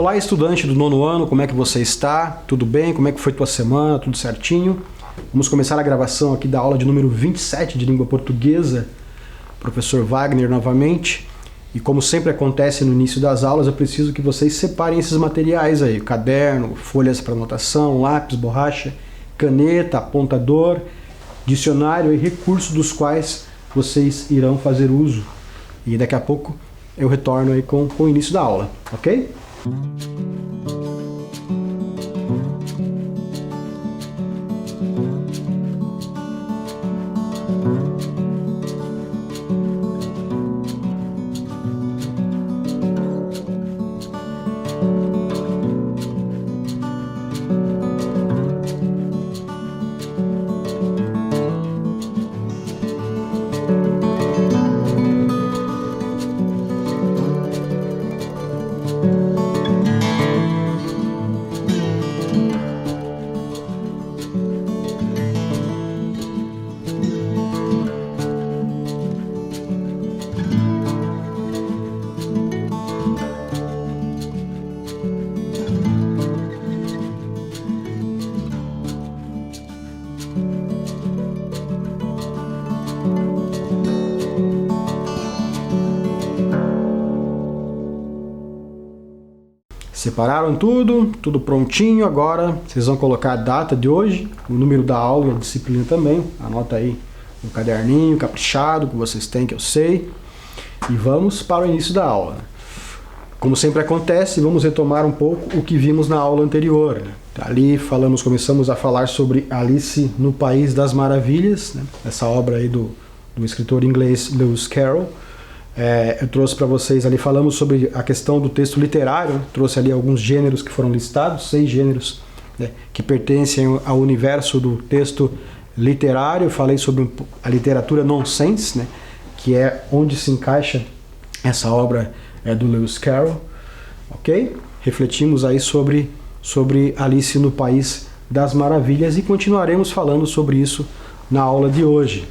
Olá, estudante do nono ano, como é que você está? Tudo bem? Como é que foi tua semana? Tudo certinho? Vamos começar a gravação aqui da aula de número 27 de língua portuguesa. Professor Wagner novamente. E como sempre acontece no início das aulas, eu preciso que vocês separem esses materiais aí. Caderno, folhas para anotação, lápis, borracha, caneta, apontador, dicionário e recursos dos quais vocês irão fazer uso. E daqui a pouco eu retorno aí com o início da aula, ok? Separaram tudo, tudo prontinho. Agora vocês vão colocar a data de hoje, o número da aula e a disciplina também. Anota aí no caderninho caprichado que vocês têm, que eu sei. E vamos para o início da aula. Como sempre acontece, vamos retomar um pouco o que vimos na aula anterior. Ali começamos a falar sobre Alice no País das Maravilhas, né? Essa obra aí do escritor inglês Lewis Carroll. Eu trouxe para vocês ali, falamos sobre a questão do texto literário, trouxe ali alguns gêneros que foram listados, 6 gêneros, né, que pertencem ao universo do texto literário. Falei sobre a literatura nonsense, né, que é onde se encaixa essa obra do Lewis Carroll, ok? Refletimos aí sobre Alice no País das Maravilhas e continuaremos falando sobre isso na aula de hoje.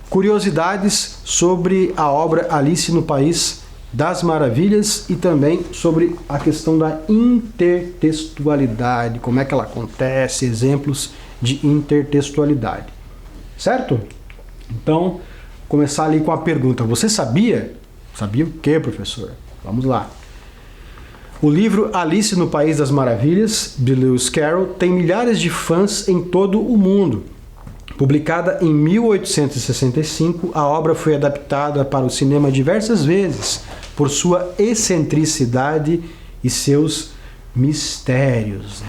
Curiosidades sobre a obra Alice no País das Maravilhas e também sobre a questão da intertextualidade, como é que ela acontece, exemplos de intertextualidade. Certo? Então, começar ali com a pergunta: você sabia? Sabia o quê, professor? Vamos lá. O livro Alice no País das Maravilhas, de Lewis Carroll, tem milhares de fãs em todo o mundo. Publicada em 1865, a obra foi adaptada para o cinema diversas vezes por sua excentricidade e seus mistérios.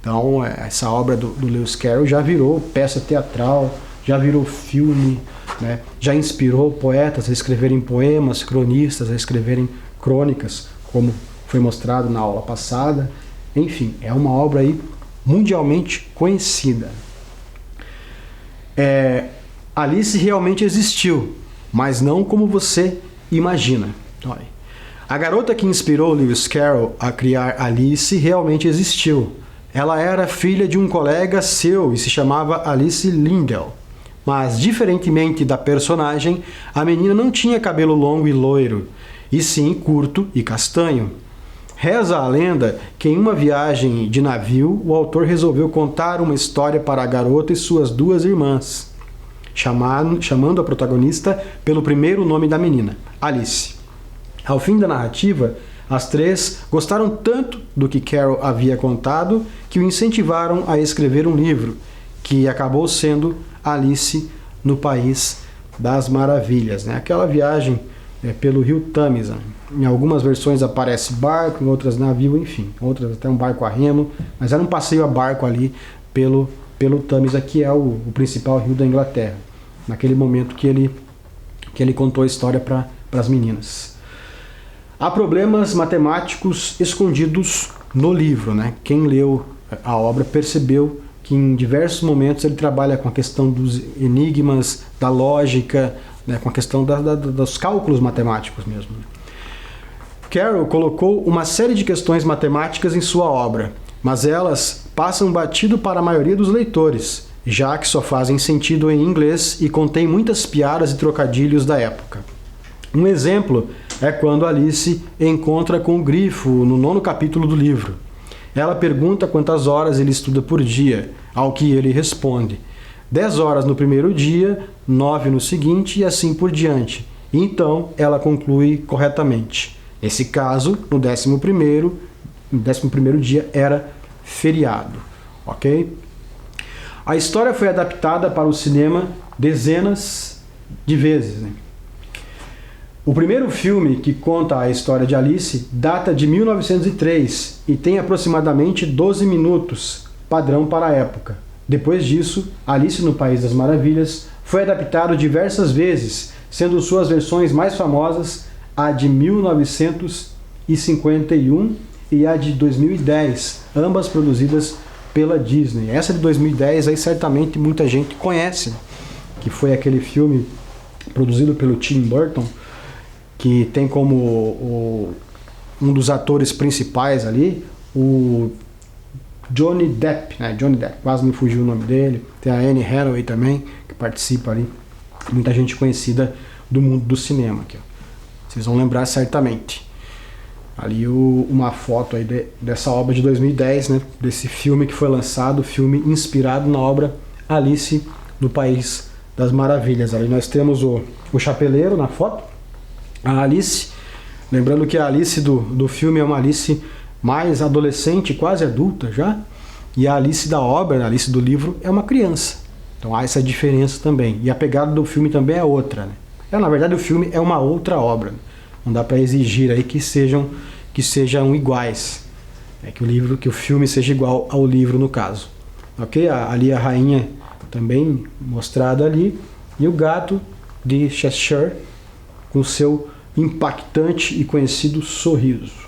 Então, essa obra do Lewis Carroll já virou peça teatral, já virou filme, né? Já inspirou poetas a escreverem poemas, cronistas a escreverem crônicas, como foi mostrado na aula passada. Enfim, é uma obra aí mundialmente conhecida. Alice realmente existiu, mas não como você imagina. Olha, a garota que inspirou Lewis Carroll a criar Alice realmente existiu. Ela era filha de um colega seu e se chamava Alice Lindell. Mas, diferentemente da personagem, a menina não tinha cabelo longo e loiro, e sim curto e castanho. Reza a lenda que em uma viagem de navio, o autor resolveu contar uma história para a garota e suas 2 irmãs, chamando a protagonista pelo primeiro nome da menina, Alice. Ao fim da narrativa, as 3 gostaram tanto do que Carroll havia contado que o incentivaram a escrever um livro, que acabou sendo Alice no País das Maravilhas, né? Aquela viagem pelo rio Tâmisa. Em algumas versões aparece barco, em outras navio, enfim. Outras até um barco a remo, mas era um passeio a barco ali pelo Tâmisa, que é o principal rio da Inglaterra. Naquele momento que ele contou a história para as meninas. Há problemas matemáticos escondidos no livro, né? Quem leu a obra percebeu que em diversos momentos ele trabalha com a questão dos enigmas, da lógica, né? Com a questão dos cálculos matemáticos mesmo. Carroll colocou uma série de questões matemáticas em sua obra, mas elas passam batido para a maioria dos leitores, já que só fazem sentido em inglês e contém muitas piadas e trocadilhos da época. Um exemplo é quando Alice encontra com o Grifo no 9º capítulo do livro. Ela pergunta quantas horas ele estuda por dia, ao que ele responde: 10 horas no primeiro dia, 9 no seguinte e assim por diante. Então ela conclui corretamente. Nesse caso, no 11º dia era feriado, ok? A história foi adaptada para o cinema dezenas de vezes, né? O primeiro filme que conta a história de Alice data de 1903 e tem aproximadamente 12 minutos, padrão para a época. Depois disso, Alice no País das Maravilhas foi adaptado diversas vezes, sendo suas versões mais famosas a de 1951 e a de 2010, ambas produzidas pela Disney. Essa de 2010 aí certamente muita gente conhece, que foi aquele filme produzido pelo Tim Burton, que tem como um dos atores principais ali o Johnny Depp, né? Johnny Depp, quase me fugiu o nome dele. Tem a Anne Hathaway também, que participa ali. Muita gente conhecida do mundo do cinema aqui, ó. Vocês vão lembrar certamente. Ali uma foto aí dessa obra de 2010, né? Desse filme que foi lançado, filme inspirado na obra Alice no País das Maravilhas. Ali nós temos o chapeleiro na foto, a Alice. Lembrando que a Alice do filme é uma Alice mais adolescente, quase adulta já, e a Alice da obra, a Alice do livro, é uma criança. Então há essa diferença também. E a pegada do filme também é outra, né? Na verdade, o filme é uma outra obra. Não dá para exigir aí que sejam iguais. Que o filme seja igual ao livro, no caso. Ok? Ali a rainha também mostrada ali. E o gato de Cheshire com seu impactante e conhecido sorriso.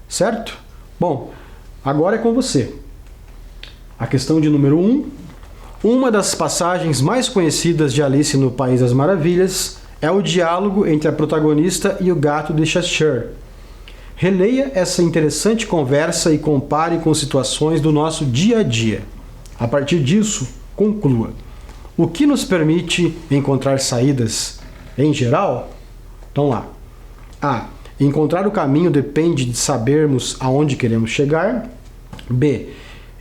Certo? Bom, agora é com você. A questão de número 1. Uma das passagens mais conhecidas de Alice no País das Maravilhas é o diálogo entre a protagonista e o gato de Cheshire. Releia essa interessante conversa e compare com situações do nosso dia a dia. A partir disso, conclua. O que nos permite encontrar saídas em geral? Então lá. A. Encontrar o caminho depende de sabermos aonde queremos chegar. B.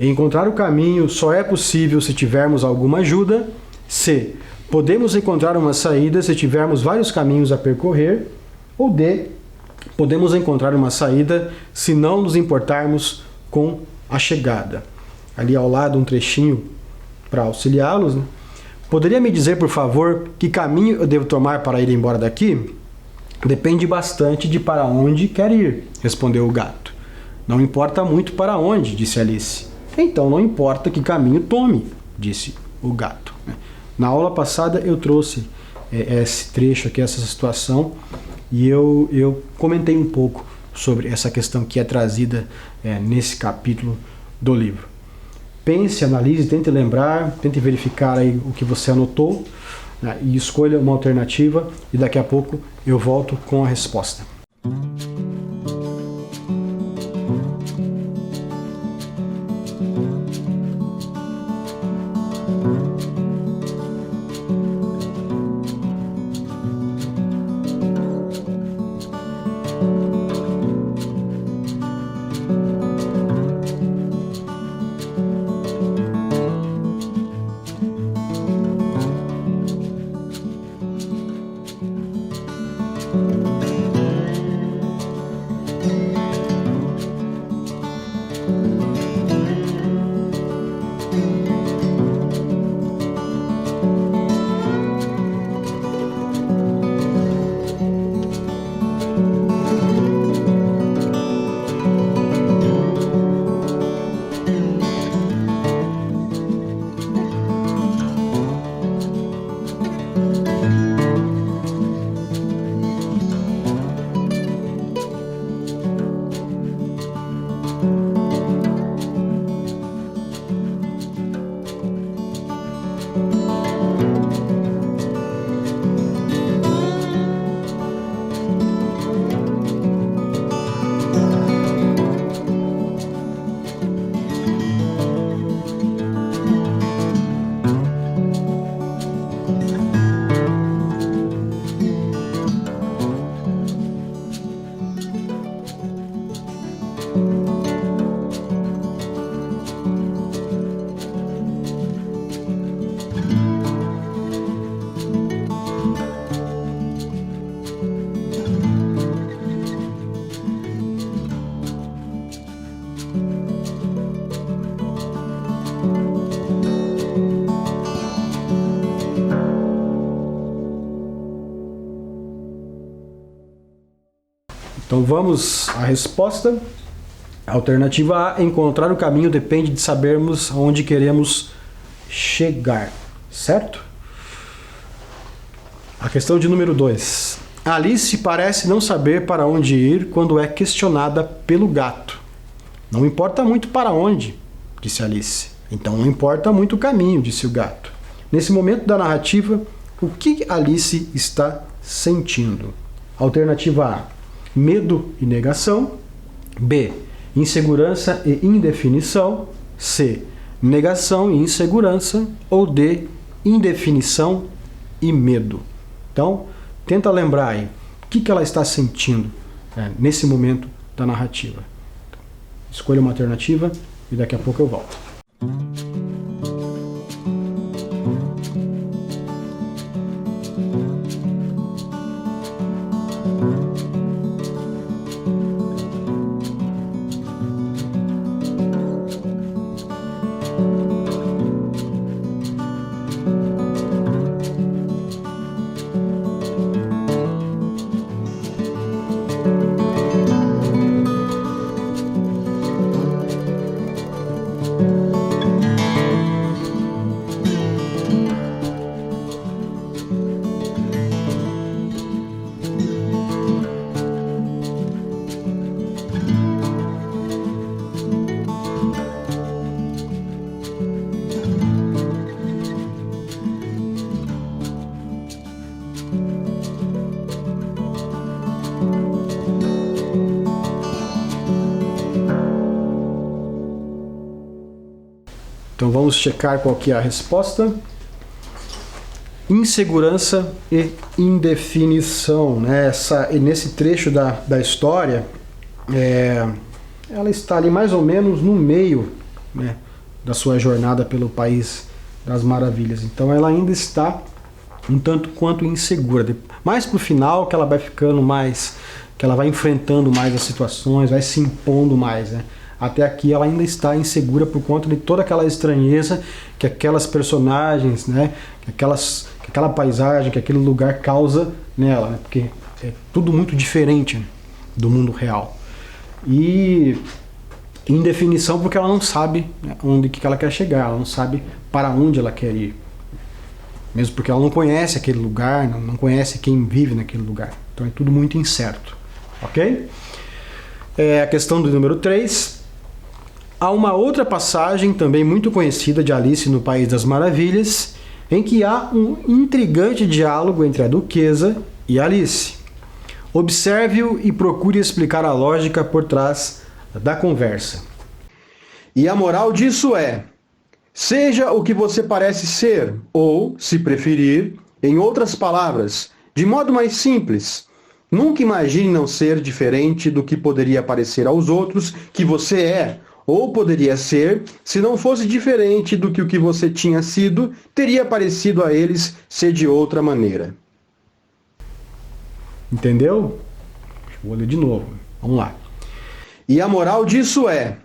Encontrar o caminho só é possível se tivermos alguma ajuda. C. Podemos encontrar uma saída se tivermos vários caminhos a percorrer. Ou D. Podemos encontrar uma saída se não nos importarmos com a chegada. Ali ao lado um trechinho para auxiliá-los, né? Poderia me dizer, por favor, que caminho eu devo tomar para ir embora daqui? Depende bastante de para onde quer ir, respondeu o gato. Não importa muito para onde, disse Alice. Então não importa que caminho tome, disse o gato. Na aula passada eu trouxe esse trecho aqui, essa situação, e eu comentei um pouco sobre essa questão que é trazida nesse capítulo do livro. Pense, analise, tente lembrar, tente verificar aí o que você anotou, né, e escolha uma alternativa, e daqui a pouco eu volto com a resposta. Então vamos à resposta. Alternativa A, encontrar o caminho depende de sabermos aonde queremos chegar, certo? A questão de número 2. Alice parece não saber para onde ir quando é questionada pelo gato. Não importa muito para onde, disse Alice. Então não importa muito o caminho, disse o gato. Nesse momento da narrativa, o que Alice está sentindo? Alternativa A, medo e negação. B, insegurança e indefinição. C, negação e insegurança. Ou D, indefinição e medo. Então, tenta lembrar aí, o que ela está sentindo nesse momento da narrativa. Escolha uma alternativa e daqui a pouco eu volto. Então vamos checar qual que é a resposta. Insegurança e indefinição, né? Nesse trecho da história, ela está ali mais ou menos no meio, né, da sua jornada pelo País das Maravilhas. Então ela ainda está um tanto quanto insegura. Mais pro final que ela vai ficando mais, que ela vai enfrentando mais as situações, vai se impondo mais, né? Até aqui ela ainda está insegura por conta de toda aquela estranheza que aquelas personagens, né, que aquela paisagem, que aquele lugar causa nela, né, porque é tudo muito diferente, né, do mundo real. E indefinição porque ela não sabe, né, onde que ela quer chegar, ela não sabe para onde ela quer ir. Mesmo porque ela não conhece aquele lugar, não conhece quem vive naquele lugar. Então é tudo muito incerto. Ok? A questão do número 3. Há uma outra passagem também muito conhecida de Alice no País das Maravilhas, em que há um intrigante diálogo entre a duquesa e Alice. Observe-o e procure explicar a lógica por trás da conversa. E a moral disso é: seja o que você parece ser, ou, se preferir, em outras palavras, de modo mais simples, nunca imagine não ser diferente do que poderia parecer aos outros que você é, ou poderia ser, se não fosse diferente do que o que você tinha sido, teria parecido a eles ser de outra maneira. Entendeu? Vou ler de novo. Vamos lá. E a moral disso é: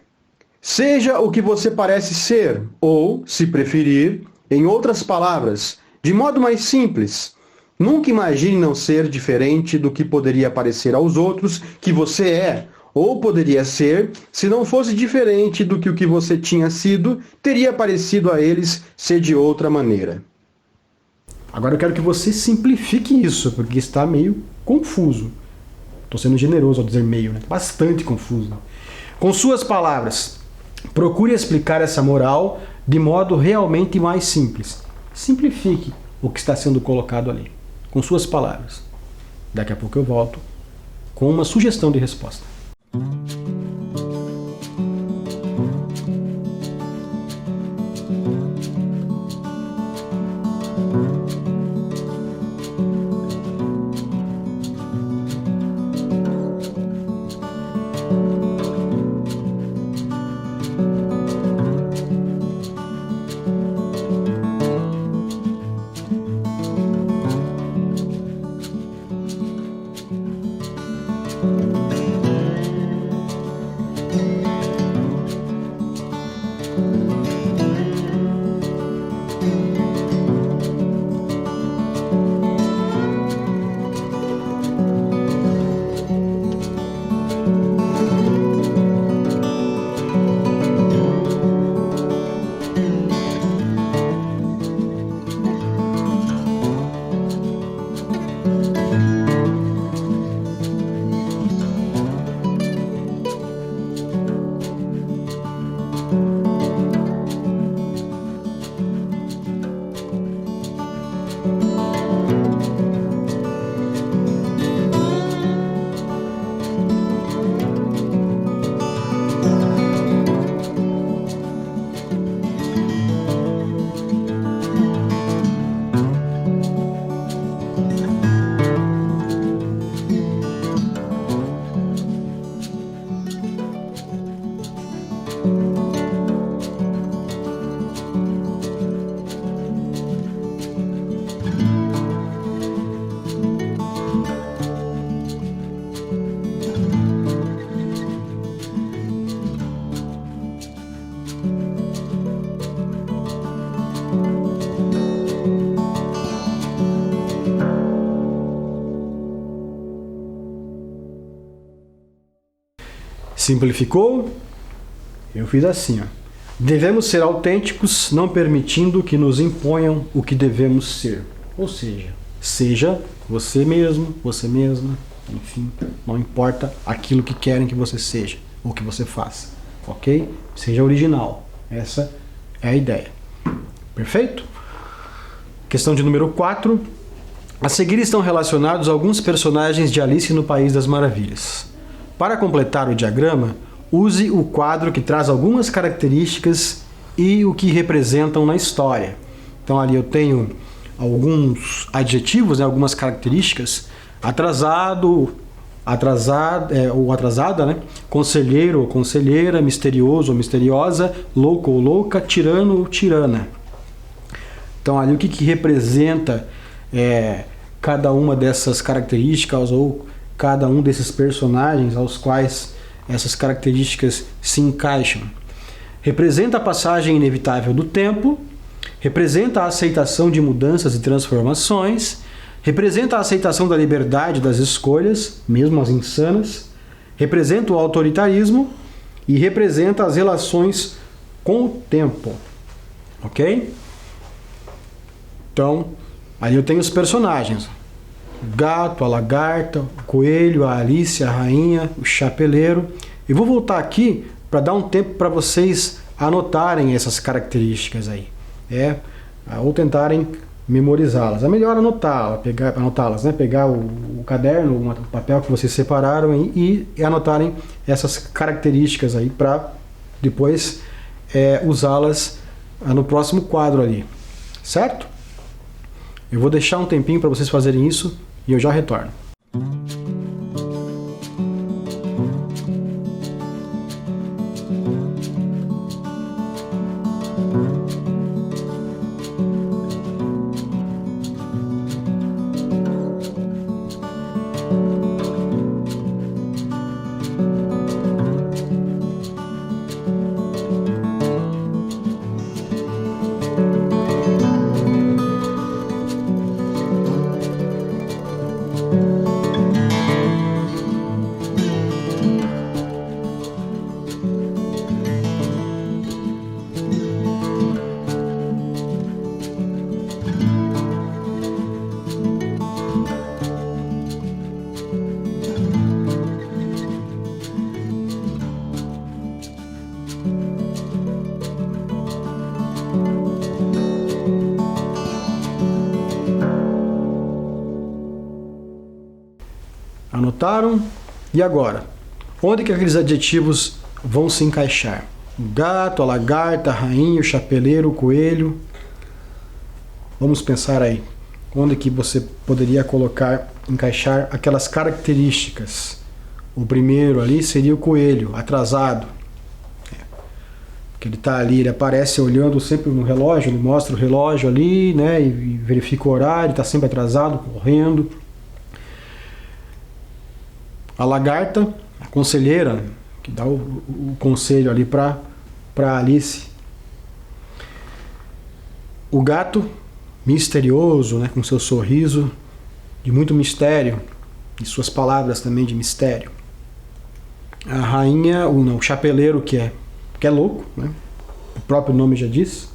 seja o que você parece ser, ou, se preferir, em outras palavras, de modo mais simples, nunca imagine não ser diferente do que poderia parecer aos outros que você é, ou poderia ser, se não fosse diferente do que o que você tinha sido, teria parecido a eles ser de outra maneira. Agora eu quero que você simplifique isso, porque está meio confuso. Estou sendo generoso ao dizer meio, né? Bastante confuso. Com suas palavras, procure explicar essa moral de modo realmente mais simples. Simplifique o que está sendo colocado ali, com suas palavras. Daqui a pouco eu volto com uma sugestão de resposta. Simplificou? Eu fiz assim, ó. Devemos ser autênticos, não permitindo que nos imponham o que devemos ser. Ou seja, seja você mesmo, você mesma, enfim, não importa aquilo que querem que você seja ou que você faça, ok? Seja original. Essa é a ideia. Perfeito? Questão de número 4. A seguir estão relacionados alguns personagens de Alice no País das Maravilhas. Para completar o diagrama, use o quadro que traz algumas características e o que representam na história. Então ali eu tenho alguns adjetivos, né, algumas características. Atrasado, ou atrasada, né? Conselheiro ou conselheira, misterioso ou misteriosa, louco ou louca, tirano ou tirana. Então ali o que representa cada uma dessas características ou cada um desses personagens aos quais essas características se encaixam. Representa a passagem inevitável do tempo, representa a aceitação de mudanças e transformações, representa a aceitação da liberdade das escolhas, mesmo as insanas, representa o autoritarismo e representa as relações com o tempo. Ok? Então, ali eu tenho os personagens. O gato, a lagarta, o coelho, a Alice, a rainha, o chapeleiro. Eu vou voltar aqui para dar um tempo para vocês anotarem essas características aí. Ou tentarem memorizá-las. É melhor anotá-las, né? Pegar o caderno, o papel que vocês separaram e anotarem essas características aí para depois usá-las no próximo quadro ali. Certo? Eu vou deixar um tempinho para vocês fazerem isso e eu já retorno. Anotaram? E agora? Onde que aqueles adjetivos vão se encaixar? O gato, a lagarta, a rainha, o chapeleiro, o coelho. Vamos pensar aí. Onde que você poderia encaixar aquelas características? O primeiro ali seria o coelho, atrasado. Porque ele está ali, ele aparece olhando sempre no relógio, ele mostra o relógio ali, né, e verifica o horário, está sempre atrasado, correndo. A lagarta, a conselheira, que dá o conselho ali para Alice. O gato, misterioso, né, com seu sorriso de muito mistério, e suas palavras também de mistério. A rainha, o chapeleiro, que é louco, né, o próprio nome já diz.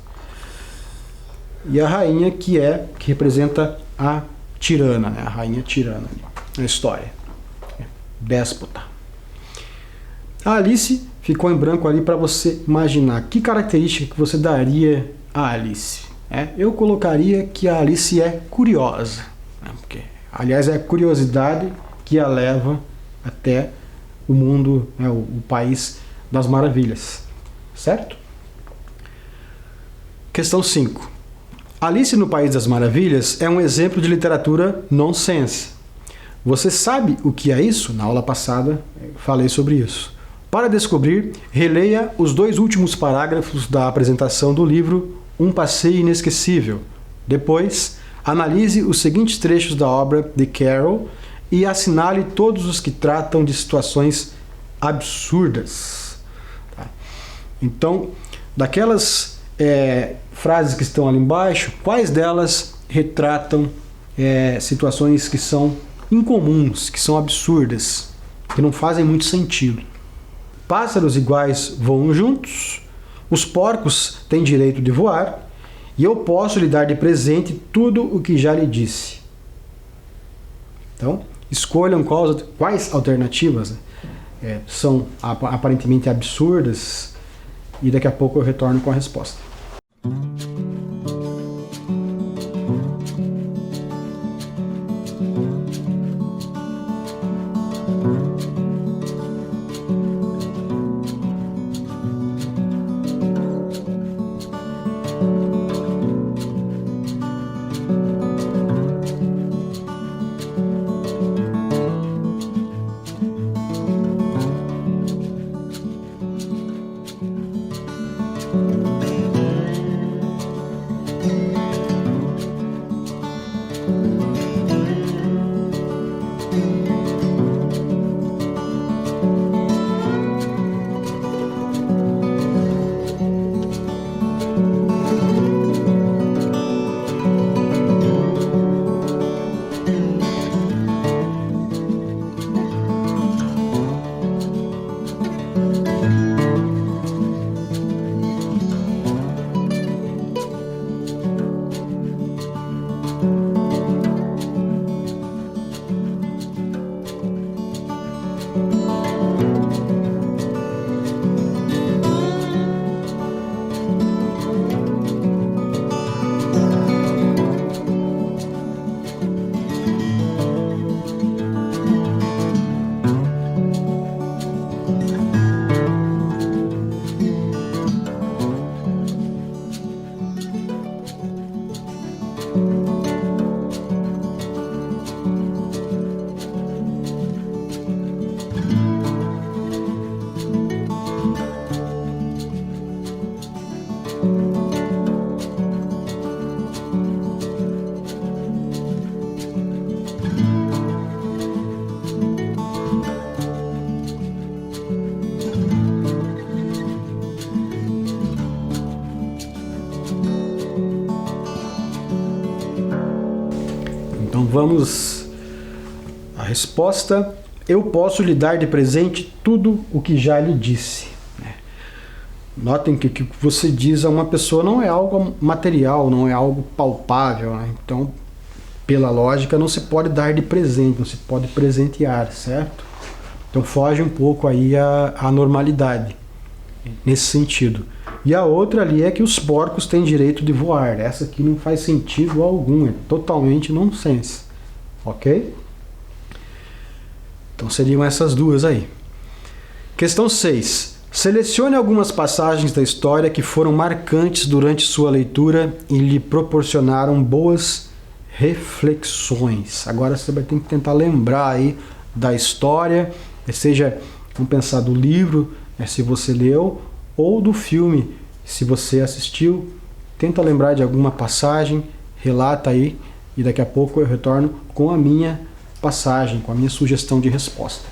E a rainha, que representa a tirana, né, a rainha tirana na história. Déspota. A Alice ficou em branco ali para você imaginar que característica que você daria a Alice. Eu colocaria que a Alice é curiosa, né? Porque, aliás, é a curiosidade que a leva até o mundo, né, o País das Maravilhas. Certo? Questão 5. Alice no País das Maravilhas é um exemplo de literatura nonsense. Você sabe o que é isso? Na aula passada falei sobre isso. Para descobrir, releia os 2 últimos parágrafos da apresentação do livro Um Passeio Inesquecível. Depois, analise os seguintes trechos da obra de Carroll e assinale todos os que tratam de situações absurdas. Tá? Então, daquelas frases que estão ali embaixo, quais delas retratam situações que são incomuns, que são absurdas, que não fazem muito sentido? Pássaros iguais voam juntos, os porcos têm direito de voar, e eu posso lhe dar de presente tudo o que já lhe disse. Então, escolham quais alternativas são aparentemente absurdas, e daqui a pouco eu retorno com a resposta. Então vamos à resposta. Eu posso lhe dar de presente tudo o que já lhe disse. Notem que o que você diz a uma pessoa não é algo material, não é algo palpável, né? Então, pela lógica, não se pode dar de presente, não se pode presentear, certo? Então foge um pouco aí a normalidade, nesse sentido. E a outra ali é que os porcos têm direito de voar. Essa aqui não faz sentido algum, é totalmente nonsense. Ok? Então seriam essas duas aí. Questão 6. Selecione algumas passagens da história que foram marcantes durante sua leitura e lhe proporcionaram boas reflexões. Agora você vai ter que tentar lembrar aí da história, seja, vamos pensar, do livro, se você leu, ou do filme, se você assistiu. Tenta lembrar de alguma passagem, relata aí, e daqui a pouco eu retorno com a minha passagem, com a minha sugestão de resposta.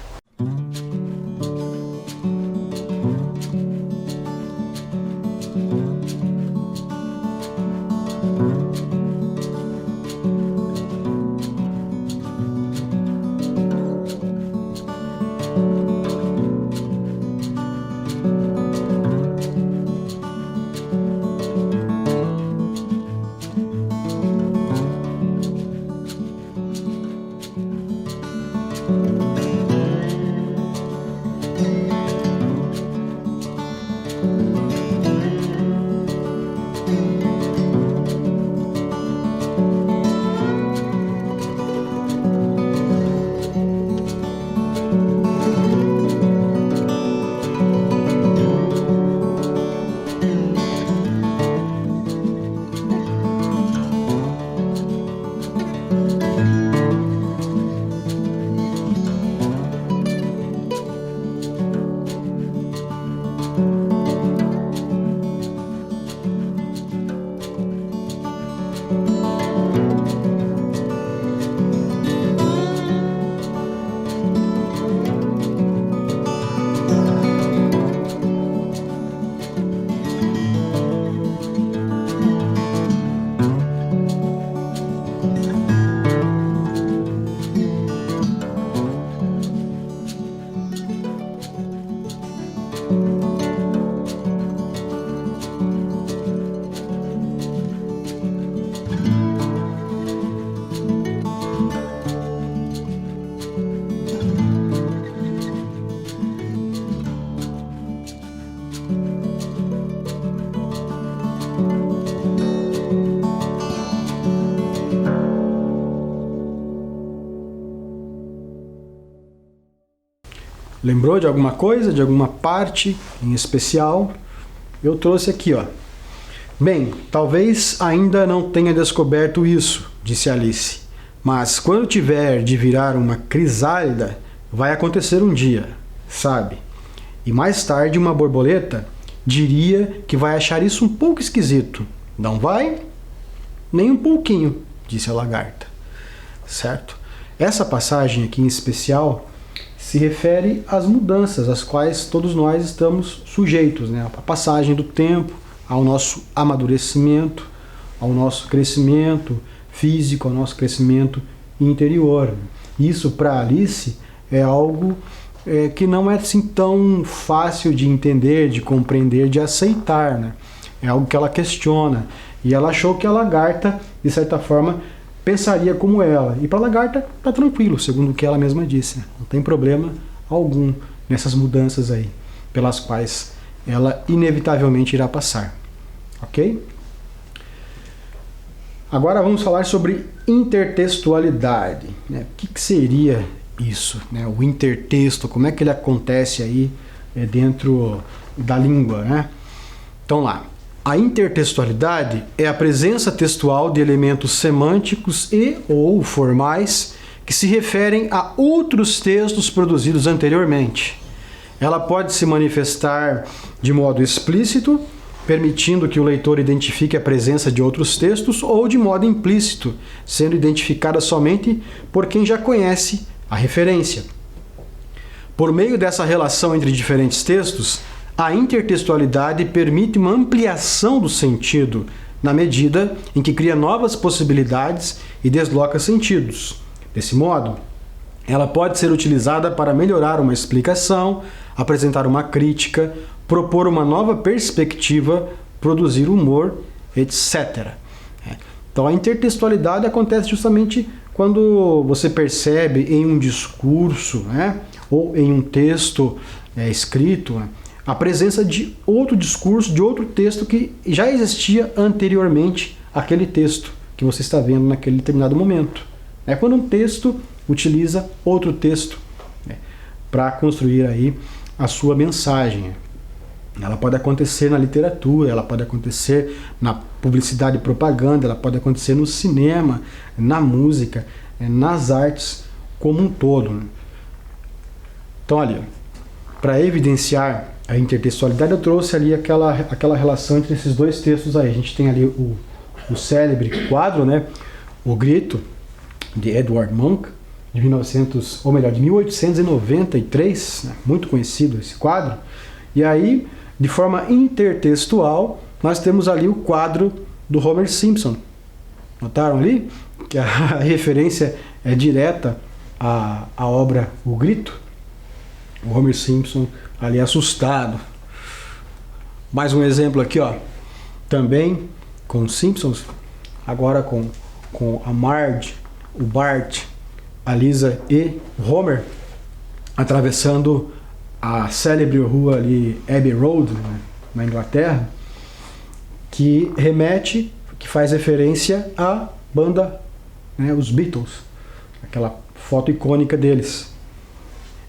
Lembrou de alguma coisa, de alguma parte em especial? Eu trouxe aqui, ó. Bem, talvez ainda não tenha descoberto isso, disse Alice. Mas quando tiver de virar uma crisálida, vai acontecer um dia, sabe? E mais tarde uma borboleta diria que vai achar isso um pouco esquisito. Não vai? Nem um pouquinho, disse a lagarta. Certo? Essa passagem aqui em especial se refere às mudanças às quais todos nós estamos sujeitos, né? A passagem do tempo, ao nosso amadurecimento, ao nosso crescimento físico, ao nosso crescimento interior. Isso para Alice é algo que não é assim tão fácil de entender, de compreender, de aceitar, né? É algo que ela questiona. E ela achou que a lagarta, de certa forma, pensaria como ela. E para a lagarta está tranquilo, segundo o que ela mesma disse. Não tem problema algum nessas mudanças aí, pelas quais ela inevitavelmente irá passar. Ok? Agora vamos falar sobre intertextualidade, né? O que seria isso, né? O intertexto, como é que ele acontece aí dentro da língua, né? Então lá, a intertextualidade é a presença textual de elementos semânticos e ou formais que se referem a outros textos produzidos anteriormente. Ela pode se manifestar de modo explícito, permitindo que o leitor identifique a presença de outros textos, ou de modo implícito, sendo identificada somente por quem já conhece a referência. Por meio dessa relação entre diferentes textos, a intertextualidade permite uma ampliação do sentido, na medida em que cria novas possibilidades e desloca sentidos. Desse modo, ela pode ser utilizada para melhorar uma explicação, apresentar uma crítica, propor uma nova perspectiva, produzir humor, etc. Então a intertextualidade acontece justamente quando você percebe em um discurso, né, ou em um texto escrito, né, a presença de outro discurso, de outro texto que já existia anteriormente àquele texto que você está vendo naquele determinado momento. É quando um texto utiliza outro texto, né, para construir aí a sua mensagem. Ela pode acontecer na literatura, ela pode acontecer na publicidade e propaganda, ela pode acontecer no cinema, na música, nas artes como um todo, né? Então ali, para evidenciar a intertextualidade, eu trouxe ali aquela relação entre esses dois textos aí. A gente tem ali o célebre quadro, né, O Grito, de Edward Munch, de 1893, né, muito conhecido esse quadro. E aí, de forma intertextual, nós temos ali o quadro do Homer Simpson. Notaram ali que a referência é direta à obra O Grito? O Homer Simpson ali assustado. Mais um exemplo aqui, ó. Também com os Simpsons, agora com a Marge, o Bart, a Lisa e o Homer atravessando a célebre rua ali, Abbey Road, né, na Inglaterra, que faz referência à banda, né, os Beatles, aquela foto icônica deles.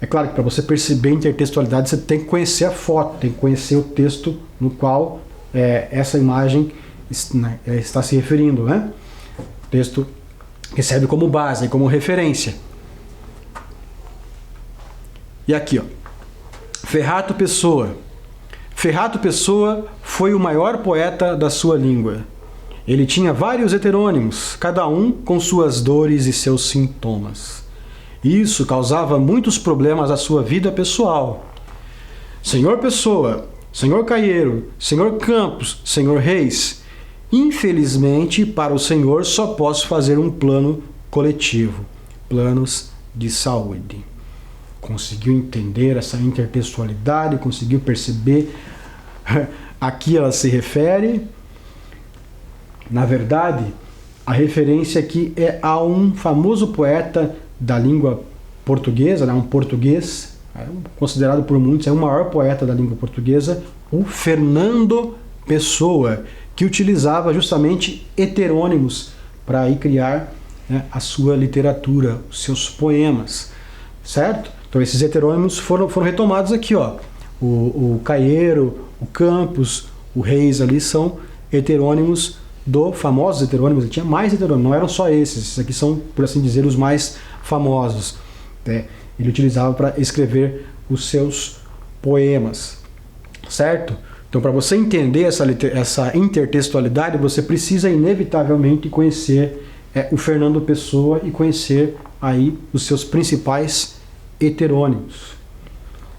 É claro que para você perceber a intertextualidade, você tem que conhecer a foto, tem que conhecer o texto no qual essa imagem está se referindo, né? O texto que serve como base, como referência. E aqui, ó, Ferrato Pessoa. Ferrato Pessoa foi o maior poeta da sua língua. Ele tinha vários heterônimos, cada um com suas dores e seus sintomas. Isso causava muitos problemas à sua vida pessoal. Senhor Pessoa, Senhor Caieiro, Senhor Campos, Senhor Reis, infelizmente para o Senhor só posso fazer um plano coletivo, planos de saúde. Conseguiu entender essa intertextualidade, conseguiu perceber a que ela se refere? Na verdade, a referência aqui é a um famoso poeta da língua portuguesa, né, um português considerado por muitos o maior poeta da língua portuguesa, o Fernando Pessoa, que utilizava justamente heterônimos para aí criar, né, a sua literatura, os seus poemas, certo? Então esses heterônimos foram retomados aqui, ó. O Caeiro, o Campos, o Reis ali são heterônimos famosos heterônimos. Ele tinha mais heterônimos, não eram só esses aqui são, por assim dizer, os mais famosos, né? Ele utilizava para escrever os seus poemas, certo? Então, para você entender essa intertextualidade, você precisa inevitavelmente conhecer o Fernando Pessoa e conhecer aí os seus principais heterônimos.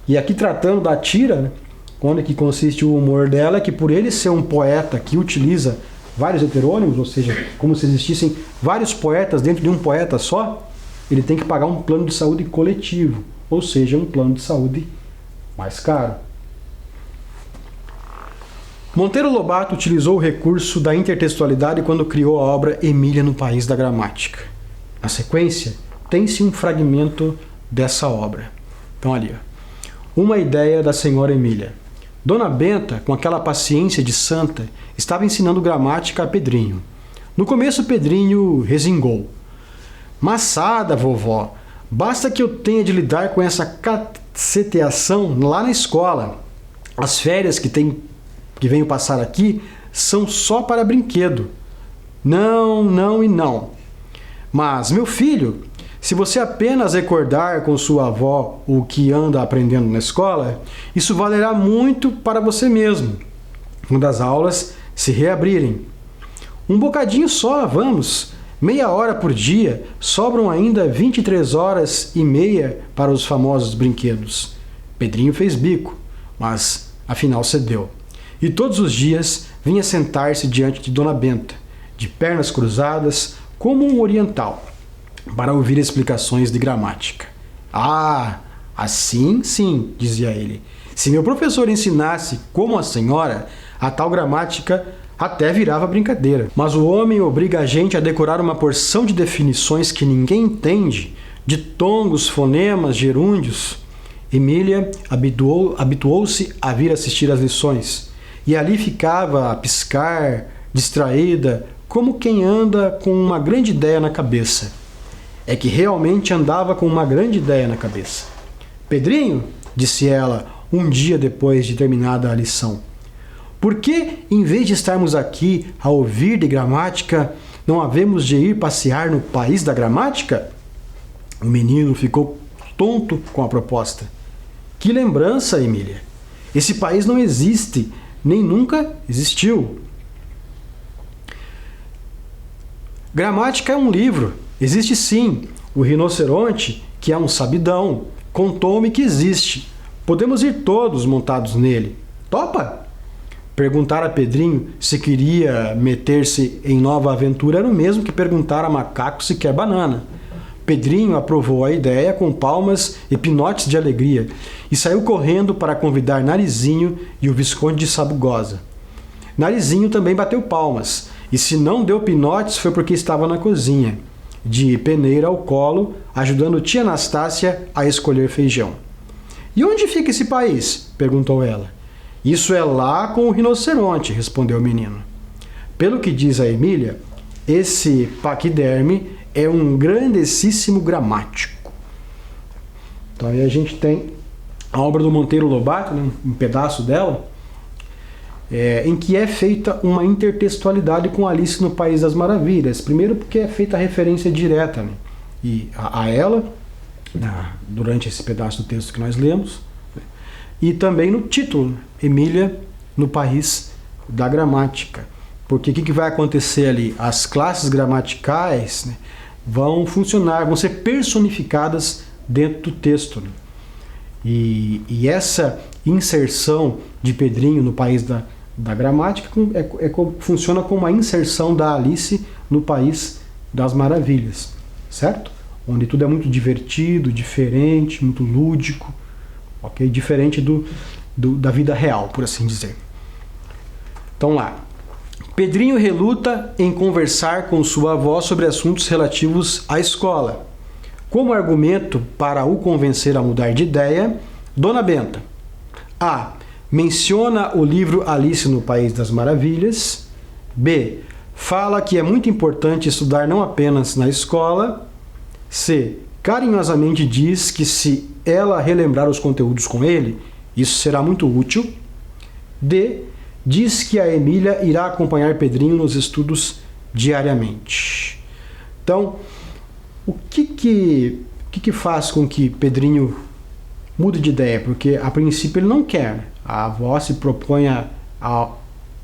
E aqui tratando da tira, né, onde que consiste o humor dela, é que por ele ser um poeta que utiliza vários heterônimos, ou seja, como se existissem vários poetas dentro de um poeta só, ele tem que pagar um plano de saúde coletivo, ou seja, um plano de saúde mais caro. Monteiro Lobato utilizou o recurso da intertextualidade quando criou a obra Emília no País da Gramática. Na sequência, tem-se um fragmento dessa obra. Então ali, ó. Uma ideia da senhora Emília. Dona Benta, com aquela paciência de santa, estava ensinando gramática a Pedrinho. No começo, Pedrinho resingou. Maçada, vovó, basta que eu tenha de lidar com essa caceteação lá na escola. As férias que venho passar aqui são só para brinquedo. Não, não e não. Mas, meu filho, se você apenas recordar com sua avó o que anda aprendendo na escola, isso valerá muito para você mesmo, quando as aulas se reabrirem. Um bocadinho só, vamos. Meia hora por dia, sobram ainda 23 horas e meia para os famosos brinquedos. Pedrinho fez bico, mas afinal cedeu. E todos os dias vinha sentar-se diante de Dona Benta, de pernas cruzadas, como um oriental, para ouvir explicações de gramática. Ah, assim sim, dizia ele. Se meu professor ensinasse como a senhora, a tal gramática até virava brincadeira. Mas o homem obriga a gente a decorar uma porção de definições que ninguém entende, de tongos, fonemas, gerúndios. Emília habituou-se a vir assistir às lições, e ali ficava a piscar, distraída, como quem anda com uma grande ideia na cabeça. É que realmente andava com uma grande ideia na cabeça. Pedrinho, disse ela, um dia depois de terminada a lição, por que, em vez de estarmos aqui a ouvir de gramática, não havemos de ir passear no país da gramática? O menino ficou tonto com a proposta. Que lembrança, Emília! Esse país não existe, nem nunca existiu. Gramática é um livro. Existe sim. O rinoceronte, que é um sabidão, contou-me que existe. Podemos ir todos montados nele. Topa? Perguntar a Pedrinho se queria meter-se em nova aventura era o mesmo que perguntar a macaco se quer banana. Pedrinho aprovou a ideia com palmas e pinotes de alegria e saiu correndo para convidar Narizinho e o Visconde de Sabugosa. Narizinho também bateu palmas, e se não deu pinotes foi porque estava na cozinha, de peneira ao colo, ajudando tia Anastácia a escolher feijão. E onde fica esse país? Perguntou ela. Isso é lá com o rinoceronte, respondeu o menino. Pelo que diz a Emília, esse paquiderme é um grandessíssimo gramático. Então aí a gente tem a obra do Monteiro Lobato, né, um pedaço dela, em que é feita uma intertextualidade com Alice no País das Maravilhas. Primeiro porque é feita a referência direta, né, a ela, durante esse pedaço do texto que nós lemos, e também no título, Emília no País da Gramática. Porque o que vai acontecer ali? As classes gramaticais, né, vão funcionar, vão ser personificadas dentro do texto. Né? E essa inserção de Pedrinho no País da Gramática funciona como a inserção da Alice no País das Maravilhas, certo? Onde tudo é muito divertido, diferente, muito lúdico, ok? Diferente da vida real, por assim dizer. Então lá. Pedrinho reluta em conversar com sua avó sobre assuntos relativos à escola. Como argumento para o convencer a mudar de ideia, Dona Benta A. Menciona o livro Alice no País das Maravilhas. B. Fala que é muito importante estudar não apenas na escola. C. Carinhosamente diz que se ela relembrar os conteúdos com ele, isso será muito útil. D. Diz que a Emília irá acompanhar Pedrinho nos estudos diariamente. Então, o que faz com que Pedrinho mude de ideia? Porque, a princípio, ele não quer. A avó se propõe a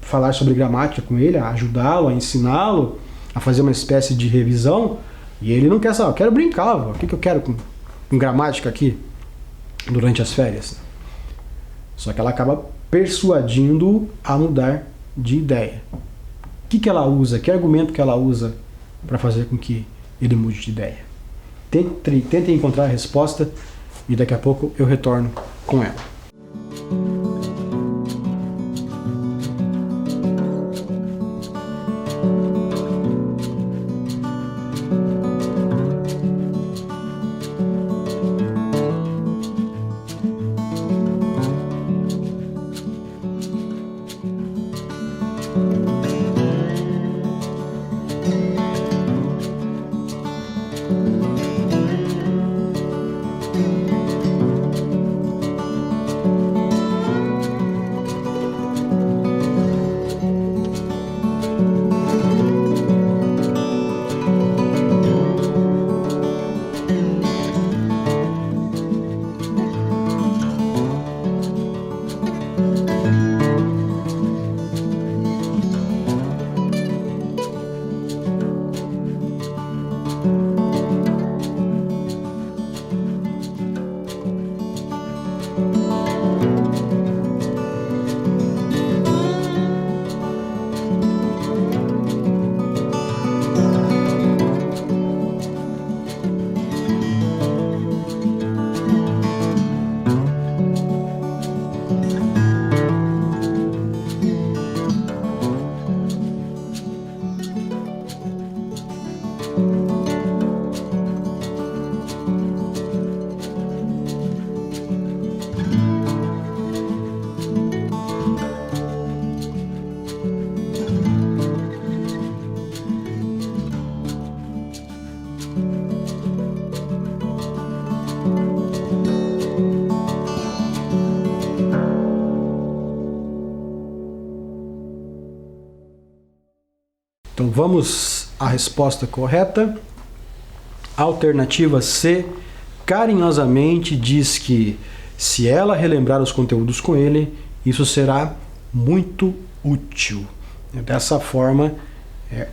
falar sobre gramática com ele, a ajudá-lo, a ensiná-lo, a fazer uma espécie de revisão, e ele não quer saber. Eu quero brincar, avó. O que eu quero com gramática aqui durante as férias? Só que ela acaba persuadindo-o a mudar de ideia. O que ela usa? Que argumento que ela usa para fazer com que ele mude de ideia? Tentem encontrar a resposta e daqui a pouco eu retorno com ela. Então vamos à resposta correta. Alternativa C, carinhosamente diz que se ela relembrar os conteúdos com ele, isso será muito útil. Dessa forma,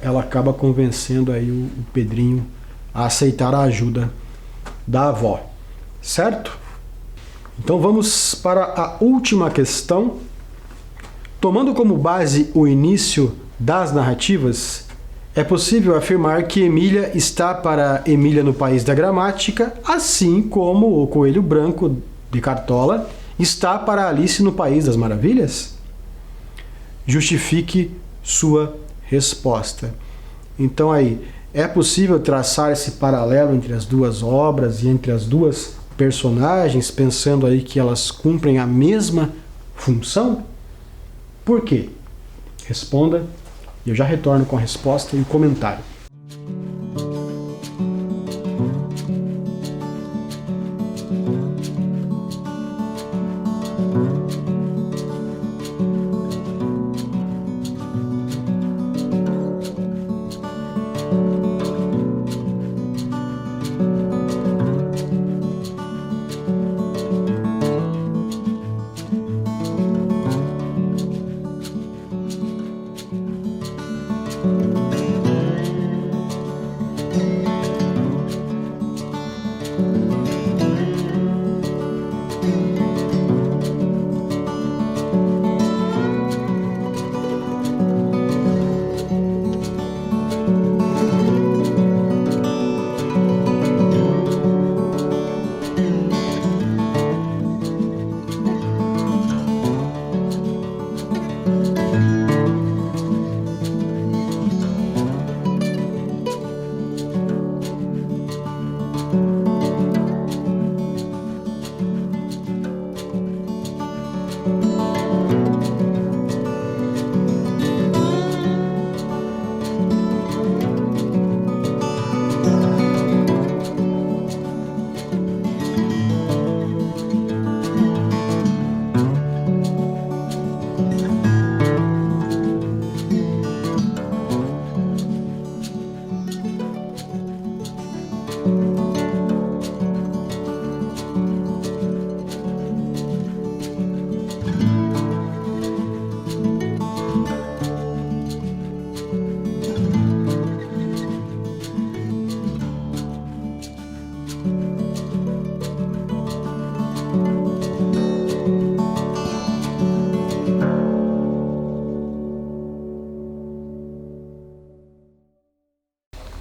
ela acaba convencendo aí o Pedrinho a aceitar a ajuda da avó, certo? Então vamos para a última questão. Tomando como base o início das narrativas, é possível afirmar que Emília está para Emília no País da Gramática, assim como o Coelho Branco de Cartola está para Alice no País das Maravilhas? Justifique sua resposta. Então aí, é possível traçar esse paralelo entre as duas obras e entre as duas personagens, pensando aí que elas cumprem a mesma função? Por quê? Responda e eu já retorno com a resposta e o comentário.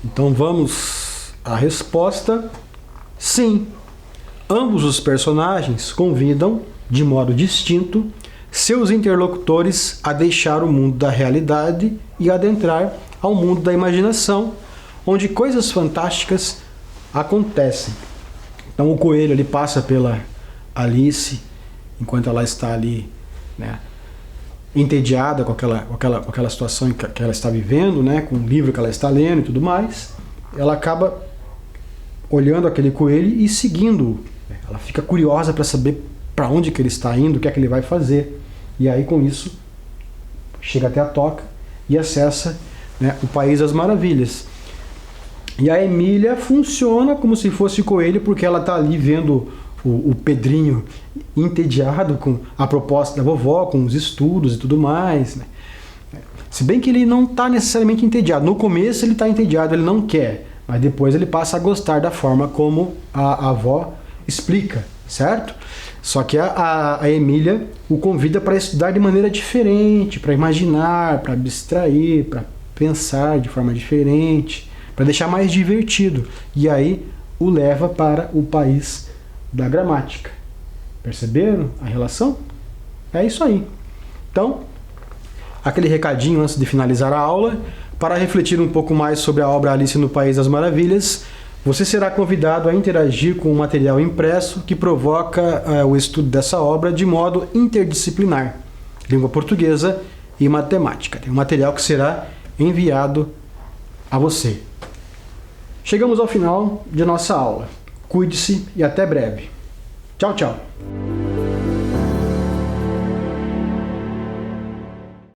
Então vamos à resposta: sim. Ambos os personagens convidam, de modo distinto, seus interlocutores a deixar o mundo da realidade e adentrar ao mundo da imaginação, onde coisas fantásticas acontecem. Então o coelho ele passa pela Alice, enquanto ela está ali, né, entediada com aquela situação que ela está vivendo, né, com o livro que ela está lendo e tudo mais. Ela acaba olhando aquele coelho e seguindo. Ela fica curiosa para saber para onde que ele está indo, o que é que ele vai fazer. E aí com isso chega até a toca e acessa, né, o País das Maravilhas. E a Emília funciona como se fosse coelho, porque ela está ali vendo o Pedrinho entediado com a proposta da vovó, com os estudos e tudo mais, né? Se bem que ele não está necessariamente entediado. No começo ele está entediado, ele não quer, mas depois ele passa a gostar da forma como a avó explica, certo? Só que a Emília o convida para estudar de maneira diferente, para imaginar, para abstrair, para pensar de forma diferente, para deixar mais divertido. E aí o leva para o país da gramática. Perceberam a relação? É isso aí. Então, aquele recadinho antes de finalizar a aula: para refletir um pouco mais sobre a obra Alice no País das Maravilhas, você será convidado a interagir com o material impresso que provoca o estudo dessa obra de modo interdisciplinar, língua portuguesa e matemática. Tem um material que será enviado a você. Chegamos ao final de nossa aula. Cuide-se e até breve. Tchau, tchau.